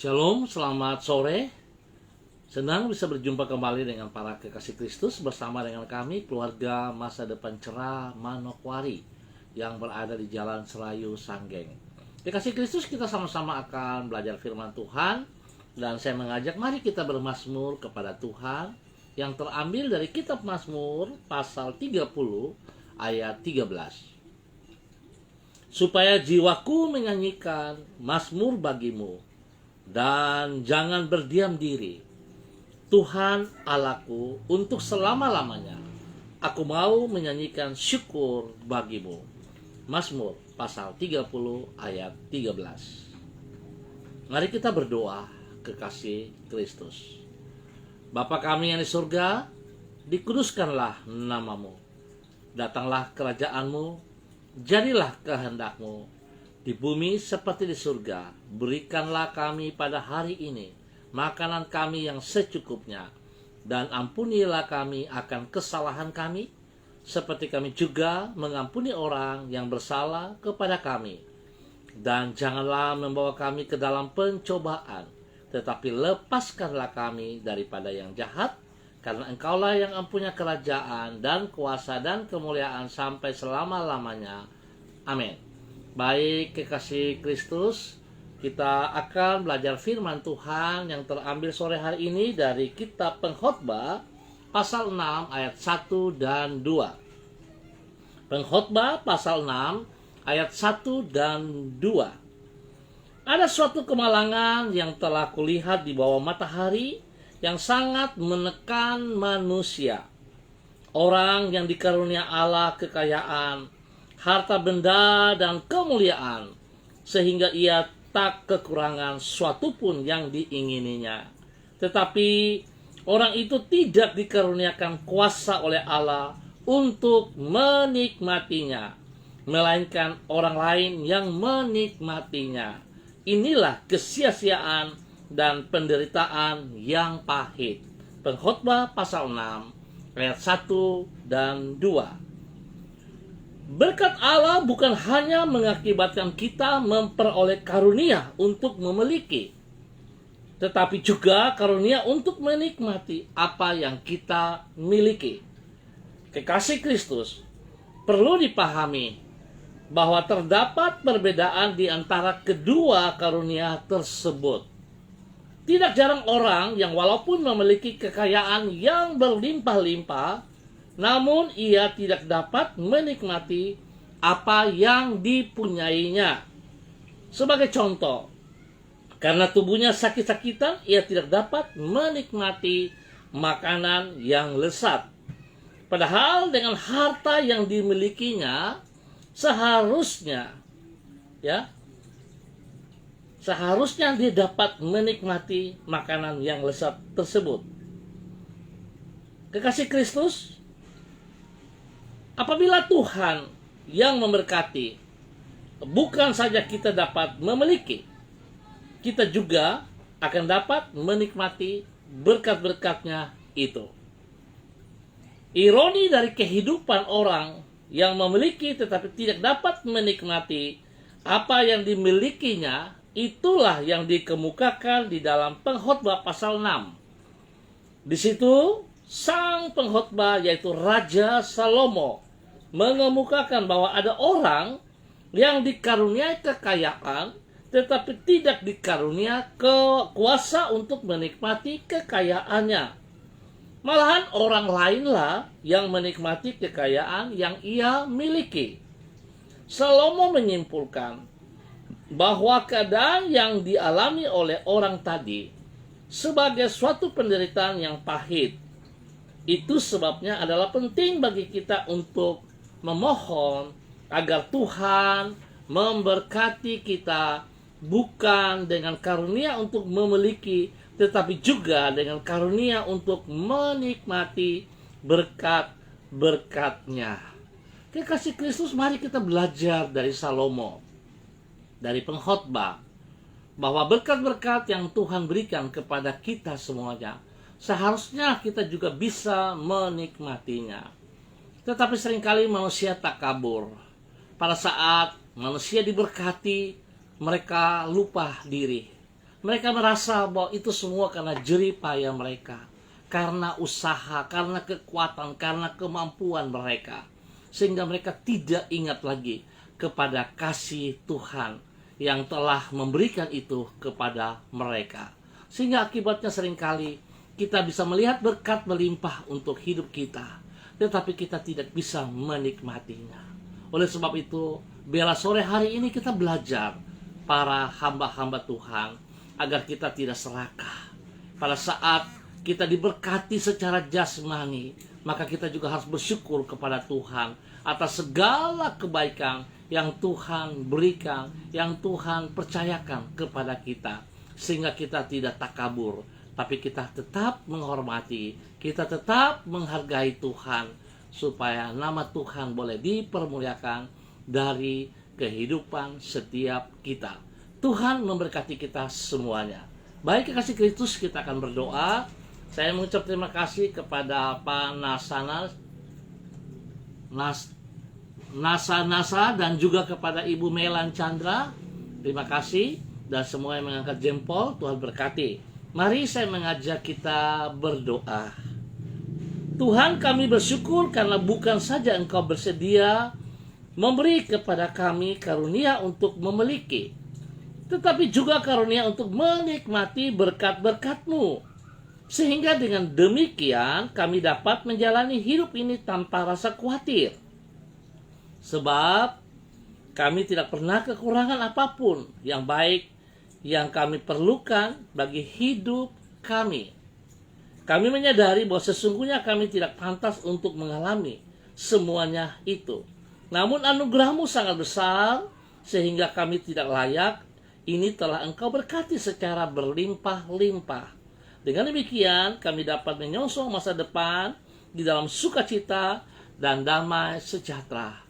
Shalom, selamat sore. Senang bisa berjumpa kembali dengan para kekasih Kristus bersama dengan kami, keluarga Masa Depan Cerah Manokwari yang berada di Jalan Serayu Sanggeng. Kekasih Kristus, kita sama-sama akan belajar firman Tuhan, dan saya mengajak mari kita bermazmur kepada Tuhan yang terambil dari kitab Mazmur pasal 30 ayat 13. Supaya jiwaku menyanyikan mazmur bagimu, dan jangan berdiam diri. Tuhan Allahku, untuk selama-lamanya aku mau menyanyikan syukur bagimu. Mazmur pasal 30 ayat 13. Mari kita berdoa, kekasih Kristus. Bapa kami yang di surga, dikuduskanlah namamu. Datanglah kerajaanmu, jadilah kehendakmu di bumi seperti di surga. Berikanlah kami pada hari ini makanan kami yang secukupnya, dan ampunilah kami akan kesalahan kami, seperti kami juga mengampuni orang yang bersalah kepada kami. Dan janganlah membawa kami ke dalam pencobaan, tetapi lepaskanlah kami daripada yang jahat, karena Engkaulah yang mempunyai kerajaan dan kuasa dan kemuliaan sampai selama-lamanya. Amin. Baik, kekasih Kristus, kita akan belajar firman Tuhan yang terambil sore hari ini dari kitab Pengkhotbah pasal 6 ayat 1 dan 2. Pengkhotbah pasal 6 ayat 1 dan 2. Ada suatu kemalangan yang telah kulihat di bawah matahari yang sangat menekan manusia. Orang yang dikarunia Allah kekayaan, harta benda dan kemuliaan, sehingga ia tak kekurangan suatu pun yang diingininya. Tetapi orang itu tidak dikaruniakan kuasa oleh Allah untuk menikmatinya, melainkan orang lain yang menikmatinya. Inilah kesia-siaan dan penderitaan yang pahit. Pengkhotbah pasal 6 ayat 1 dan 2. Berkat Allah bukan hanya mengakibatkan kita memperoleh karunia untuk memiliki, tetapi juga karunia untuk menikmati apa yang kita miliki. Kekasih Kristus, perlu dipahami bahwa terdapat perbedaan di antara kedua karunia tersebut. Tidak jarang orang yang walaupun memiliki kekayaan yang berlimpah-limpah, namun ia tidak dapat menikmati apa yang dipunyainya. Sebagai contoh, karena tubuhnya sakit-sakitan, ia tidak dapat menikmati makanan yang lezat. Padahal dengan harta yang dimilikinya, seharusnya dia dapat menikmati makanan yang lezat tersebut. Kekasih Kristus, apabila Tuhan yang memberkati, bukan saja kita dapat memiliki, kita juga akan dapat menikmati berkat-berkatnya itu. Ironi dari kehidupan orang yang memiliki tetapi tidak dapat menikmati apa yang dimilikinya, itulah yang dikemukakan di dalam Pengkhotbah pasal 6. Di situ sang pengkhotbah, yaitu Raja Salomo, mengemukakan bahwa ada orang yang dikaruniai kekayaan tetapi tidak dikarunia kuasa untuk menikmati kekayaannya. Malahan orang lainlah yang menikmati kekayaan yang ia miliki. Salomo menyimpulkan bahwa keadaan yang dialami oleh orang tadi sebagai suatu penderitaan yang pahit. Itu sebabnya adalah penting bagi kita untuk memohon agar Tuhan memberkati kita, bukan dengan karunia untuk memiliki, tetapi juga dengan karunia untuk menikmati berkat-berkatnya. Kekasih Kristus, mari kita belajar dari Salomo, dari pengkhotbah, bahwa berkat-berkat yang Tuhan berikan kepada kita semuanya, seharusnya kita juga bisa menikmatinya. Tetapi seringkali manusia takabur. Pada saat manusia diberkati, mereka lupa diri. Mereka merasa bahwa itu semua karena jerih payah mereka, karena usaha, karena kekuatan, karena kemampuan mereka. Sehingga mereka tidak ingat lagi kepada kasih Tuhan yang telah memberikan itu kepada mereka. Sehingga akibatnya seringkali kita bisa melihat berkat melimpah untuk hidup kita, tetapi kita tidak bisa menikmatinya. Oleh sebab itu, biarlah sore hari ini kita belajar para hamba-hamba Tuhan agar kita tidak serakah. Pada saat kita diberkati secara jasmani, maka kita juga harus bersyukur kepada Tuhan atas segala kebaikan yang Tuhan berikan, yang Tuhan percayakan kepada kita. Sehingga kita tidak takabur, tapi kita tetap menghormati, kita tetap menghargai Tuhan, supaya nama Tuhan boleh dipermuliakan dari kehidupan setiap kita. Tuhan memberkati kita semuanya. Baik kekasih Kristus, kita akan berdoa. Saya mengucap terima kasih kepada Pak Nasa dan juga kepada Ibu Melan Chandra. Terima kasih, dan semua yang mengangkat jempol, Tuhan berkati. Mari saya mengajak kita berdoa. Tuhan, kami bersyukur karena bukan saja Engkau bersedia memberi kepada kami karunia untuk memiliki, tetapi juga karunia untuk menikmati berkat-berkat-Mu. Sehingga dengan demikian kami dapat menjalani hidup ini tanpa rasa khawatir. Sebab kami tidak pernah kekurangan apapun yang baik yang kami perlukan bagi hidup kami. Kami menyadari bahwa sesungguhnya kami tidak pantas untuk mengalami semuanya itu. Namun anugerah-Mu sangat besar sehingga kami tidak layak. Ini telah Engkau berkati secara berlimpah-limpah. Dengan demikian kami dapat menyongsong masa depan di dalam sukacita dan damai sejahtera.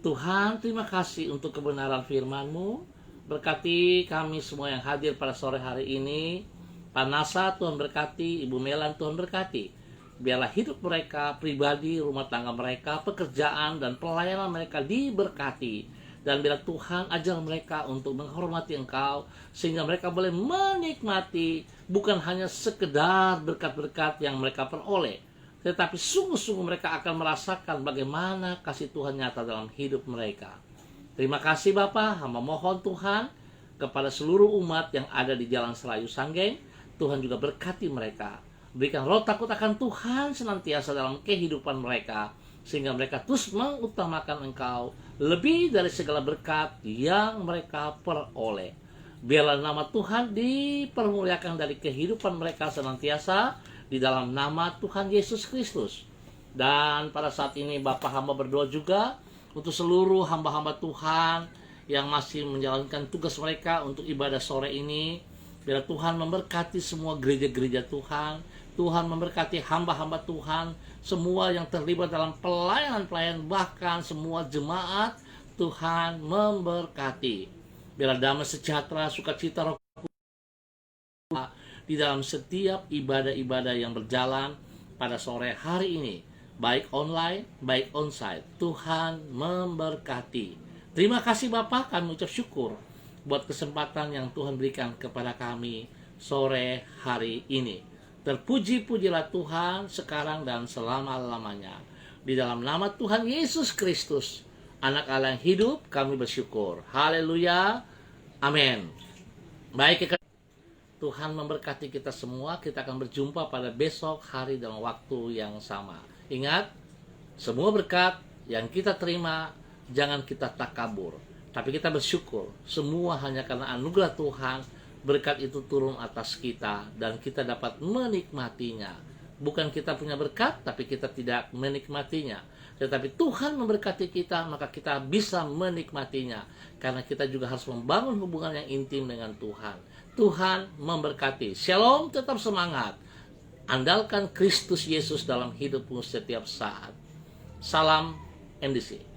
Tuhan, terima kasih untuk kebenaran firman-Mu. Berkati kami semua yang hadir pada sore hari ini. Pak Nasa, Tuhan berkati. Ibu Melan, Tuhan berkati. Biarlah hidup mereka, pribadi, rumah tangga mereka, pekerjaan dan pelayanan mereka diberkati. Dan bila Tuhan ajar mereka untuk menghormati Engkau, sehingga mereka boleh menikmati bukan hanya sekedar berkat-berkat yang mereka peroleh, tetapi sungguh-sungguh mereka akan merasakan bagaimana kasih Tuhan nyata dalam hidup mereka. Terima kasih Bapa, hamba mohon Tuhan kepada seluruh umat yang ada di Jalan Selayu Sanggeng, Tuhan juga berkati mereka. Berikan roh takut akan Tuhan senantiasa dalam kehidupan mereka, sehingga mereka terus mengutamakan Engkau lebih dari segala berkat yang mereka peroleh. Biarlah nama Tuhan dipermuliakan dari kehidupan mereka senantiasa di dalam nama Tuhan Yesus Kristus. Dan pada saat ini Bapak hamba berdoa juga untuk seluruh hamba-hamba Tuhan yang masih menjalankan tugas mereka untuk ibadah sore ini. Biar Tuhan memberkati semua gereja-gereja Tuhan. Tuhan memberkati hamba-hamba Tuhan, semua yang terlibat dalam pelayanan-pelayanan, bahkan semua jemaat. Tuhan memberkati. Biar damai sejahtera, sukacita, roh di dalam setiap ibadah-ibadah yang berjalan pada sore hari ini, baik online, baik onsite. Tuhan memberkati. Terima kasih Bapak, kami ucap syukur buat kesempatan yang Tuhan berikan kepada kami sore hari ini. Terpuji-pujilah Tuhan sekarang dan selama-lamanya. Di dalam nama Tuhan Yesus Kristus, Anak Allah yang hidup, kami bersyukur. Haleluya. Amin. Baik, Tuhan memberkati kita semua. Kita akan berjumpa pada besok hari dalam waktu yang sama. Ingat, semua berkat yang kita terima, jangan kita takabur, tapi kita bersyukur. Semua hanya karena anugerah Tuhan. Berkat itu turun atas kita dan kita dapat menikmatinya. Bukan kita punya berkat, tapi kita tidak menikmatinya. Tetapi Tuhan memberkati kita, maka kita bisa menikmatinya. Karena kita juga harus membangun hubungan yang intim dengan Tuhan. Tuhan memberkati. Shalom, tetap semangat. Andalkan Kristus Yesus dalam hidupmu setiap saat. Salam MDC.